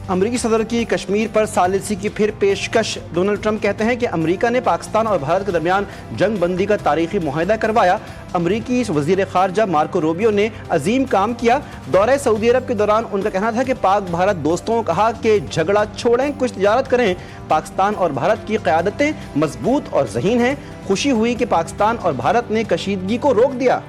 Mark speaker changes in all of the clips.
Speaker 1: امریکی صدر کی کشمیر پر ثالثی کی پھر پیشکش۔ ڈونلڈ ٹرمپ کہتے ہیں کہ امریکہ نے پاکستان اور بھارت کے درمیان جنگ بندی کا تاریخی معاہدہ کروایا۔ امریکی وزیر خارجہ مارکو روبیو نے عظیم کام کیا۔ دورہ سعودی عرب کے دوران ان کا کہنا تھا کہ پاک بھارت دوستوں کہا کہ جھگڑا چھوڑیں، کچھ تجارت کریں۔ پاکستان اور بھارت کی قیادتیں مضبوط اور ذہین ہیں۔ خوشی ہوئی کہ پاکستان اور بھارت نے کشیدگی کو روک دیا۔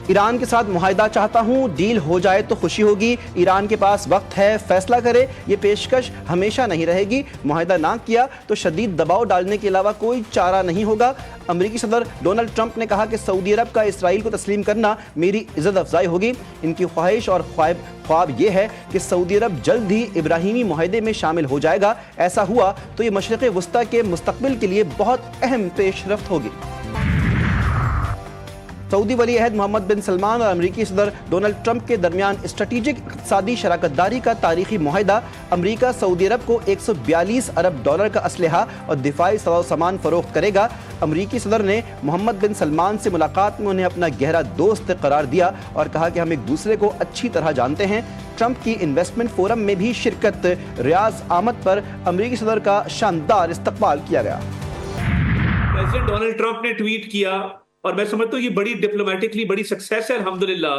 Speaker 1: ایران کے ساتھ معاہدہ چاہتا ہوں، ڈیل ہو جائے تو خوشی ہوگی۔ ایران کے پاس وقت ہے، فیصلہ کرے۔ یہ پیشکش ہمیشہ نہیں رہے گی۔ معاہدہ نہ کیا تو شدید دباؤ ڈالنے کے علاوہ کوئی چارہ نہیں ہوگا۔ امریکی صدر ڈونلڈ ٹرمپ نے کہا کہ سعودی عرب کا اسرائیل کو تسلیم کرنا میری عزت افزائی ہوگی۔ ان کی خواہش اور خواب یہ ہے کہ سعودی عرب جلد ہی ابراہیمی معاہدے میں شامل ہو جائے گا۔ ایسا ہوا تو یہ مشرق وسطی کے مستقبل کے لیے بہت اہم پیش رفت ہوگی۔ سعودی ولی عہد محمد بن سلمان اور امریکی صدر ڈونلڈ ٹرمپ کے درمیان اسٹریٹجک اقتصادی شراکت داری کا تاریخی معاہدہ۔ امریکہ سعودی عرب کو $142 ارب کا اسلحہ اور دفاعی ساز و سامان فروخت کرے گا۔ امریکی صدر نے محمد بن سلمان سے ملاقات میں انہیں اپنا گہرا دوست قرار دیا اور کہا کہ ہم ایک دوسرے کو اچھی طرح جانتے ہیں۔ ٹرمپ کی انویسٹمنٹ فورم میں بھی شرکت۔ ریاض آمد پر امریکی صدر کا شاندار استقبال کیا گیا۔
Speaker 2: پریزیڈنٹ ڈونلڈ ٹرمپ نے ٹویٹ کیا اور میں سمجھتا ہوں یہ بڑی ڈپلومیٹکلی بڑی سکسیس ہے الحمدللہ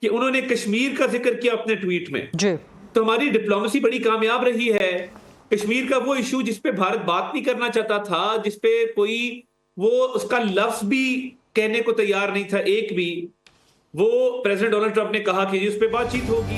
Speaker 2: کہ انہوں نے کشمیر کا ذکر کیا اپنے ٹویٹ میں۔ تو ہماری ڈپلومیسی بڑی کامیاب رہی ہے۔ کشمیر کا وہ ایشو جس پہ بھارت بات نہیں کرنا چاہتا تھا، جس پہ کوئی وہ اس کا لفظ بھی کہنے کو تیار نہیں تھا ایک بھی، وہ پریزیڈنٹ ڈونلڈ ٹرمپ نے کہا کہ اس پہ بات چیت ہوگی۔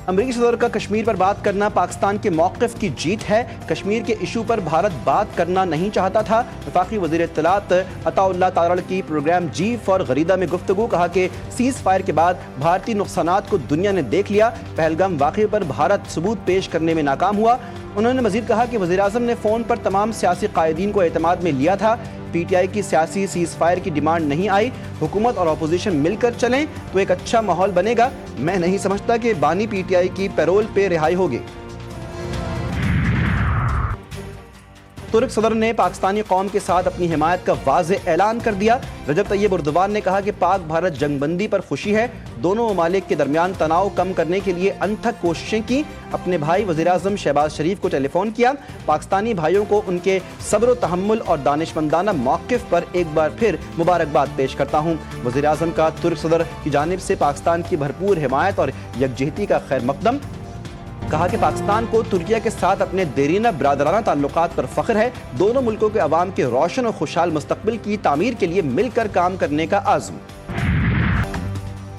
Speaker 1: امریکی صدر کا کشمیر پر بات کرنا پاکستان کے موقف کی جیت ہے۔ کشمیر کے ایشو پر بھارت بات کرنا نہیں چاہتا تھا۔ وفاقی وزیر اطلاعات عطا اللہ تارڑ کی پروگرام جی فار غریدہ میں گفتگو، کہا کہ سیز فائر کے بعد بھارتی نقصانات کو دنیا نے دیکھ لیا۔ پہلگام واقعے پر بھارت ثبوت پیش کرنے میں ناکام ہوا۔ انہوں نے مزید کہا کہ وزیراعظم نے فون پر تمام سیاسی قائدین کو اعتماد میں لیا تھا۔ پی ٹی آئی کی سیاسی سیز فائر کی ڈیمانڈ نہیں آئی۔ حکومت اور اپوزیشن مل کر چلیں تو ایک اچھا ماحول بنے گا۔ میں نہیں سمجھتا کہ بانی پی ٹی آئی کی پیرول پہ رہائی ہوگی۔ ترک صدر نے پاکستانی قوم کے ساتھ اپنی حمایت کا واضح اعلان کر دیا۔ رجب طیب اردوان نے کہا کہ پاک بھارت جنگ بندی پر خوشی ہے۔ دونوں ممالک کے درمیان تناؤ کم کرنے کے لیے انتھک کوششیں کی۔ اپنے بھائی وزیر اعظم شہباز شریف کو ٹیلی فون کیا۔ پاکستانی بھائیوں کو ان کے صبر و تحمل اور دانشمندانہ موقف پر ایک بار پھر مبارکباد پیش کرتا ہوں۔ وزیر اعظم کا ترک صدر کی جانب سے پاکستان کی بھرپور حمایت اور یکجہتی کا خیر مقدم۔ کہا کہ پاکستان کو ترکیہ کے ساتھ اپنے دیرینہ برادرانہ تعلقات پر فخر ہے۔ دونوں ملکوں کے عوام کے روشن اور خوشحال مستقبل کی تعمیر کے لیے مل کر کام کرنے کا عزم۔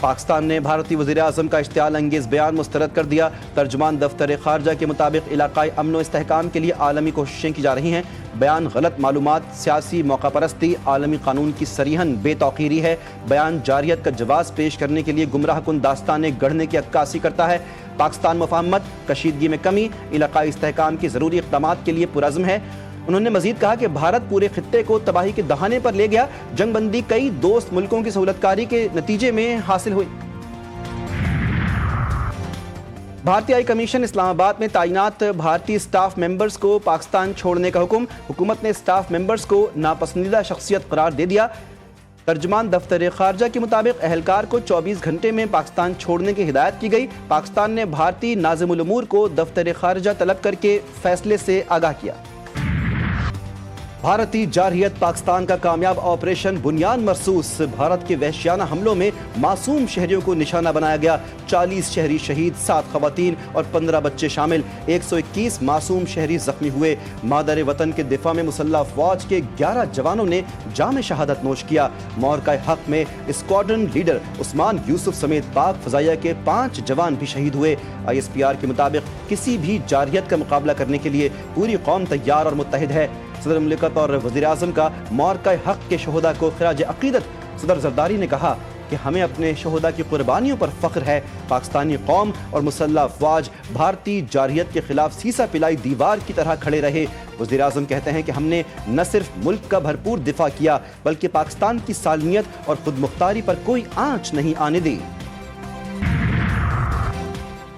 Speaker 1: پاکستان نے بھارتی وزیر اعظم کا اشتعال انگیز بیان مسترد کر دیا۔ ترجمان دفتر خارجہ کے مطابق علاقائی امن و استحکام کے لیے عالمی کوششیں کی جا رہی ہیں۔ بیان غلط معلومات، سیاسی موقع پرستی، عالمی قانون کی صریحاً بے توقیری ہے۔ بیان جارحیت کا جواز پیش کرنے کے لیے گمراہ کن داستانیں گڑھنے کی عکاسی کرتا ہے۔ پاکستان مفاہمت، کشیدگی میں کمی، علاقائی استحکام کی ضروری اقدامات کے لیے پرعزم ہے۔ انہوں نے مزید کہا کہ بھارت پورے خطے کو تباہی کے دہانے پر لے گیا۔ جنگ بندی کئی دوست ملکوں کی سہولت کاری کے نتیجے میں حاصل ہوئی۔ بھارتی ہائی کمیشن اسلام آباد میں تعینات بھارتی سٹاف ممبرز کو پاکستان چھوڑنے کا حکم۔ حکومت نے سٹاف ممبرز کو ناپسندیدہ شخصیت قرار دے دیا۔ ترجمان دفتر خارجہ کے مطابق اہلکار کو 24 گھنٹے میں پاکستان چھوڑنے کی ہدایت کی گئی۔ پاکستان نے بھارتی ناظم الامور کو دفتر خارجہ طلب کر کے فیصلے سے آگاہ کیا۔ بھارتی جارحیت پاکستان کا کامیاب آپریشن بنیان مرصوص۔ بھارت کے وحشیانہ حملوں میں معصوم شہریوں کو نشانہ بنایا گیا۔ 40 شہری شہید، 7 خواتین اور 15 بچے شامل۔ 121 معصوم شہری زخمی ہوئے۔ مادر وطن کے دفاع میں مسلح افواج کے 11 جوانوں نے جام شہادت نوش کیا۔ مورکہ حق میں اسکواڈرن لیڈر عثمان یوسف سمیت پاک فضائیہ کے 5 جوان بھی شہید ہوئے۔ ISPR کے مطابق کسی بھی جارحیت کا مقابلہ کرنے کے لیے پوری قوم تیار اور متحد ہے۔ صدر مملکت اور وزیر اعظم کا مورکہ حق کے شہداء کو خراج عقیدت۔ صدر زرداری نے کہا کہ ہمیں اپنے شہداء کی قربانیوں پر فخر ہے۔ پاکستانی قوم اور مسلح افواج بھارتی جارحیت کے خلاف سیسا پلائی دیوار کی طرح کھڑے رہے۔ وزیر اعظم کہتے ہیں کہ ہم نے نہ صرف ملک کا بھرپور دفاع کیا بلکہ پاکستان کی سالمیت اور خود مختاری پر کوئی آنچ نہیں آنے دی۔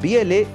Speaker 1: BLA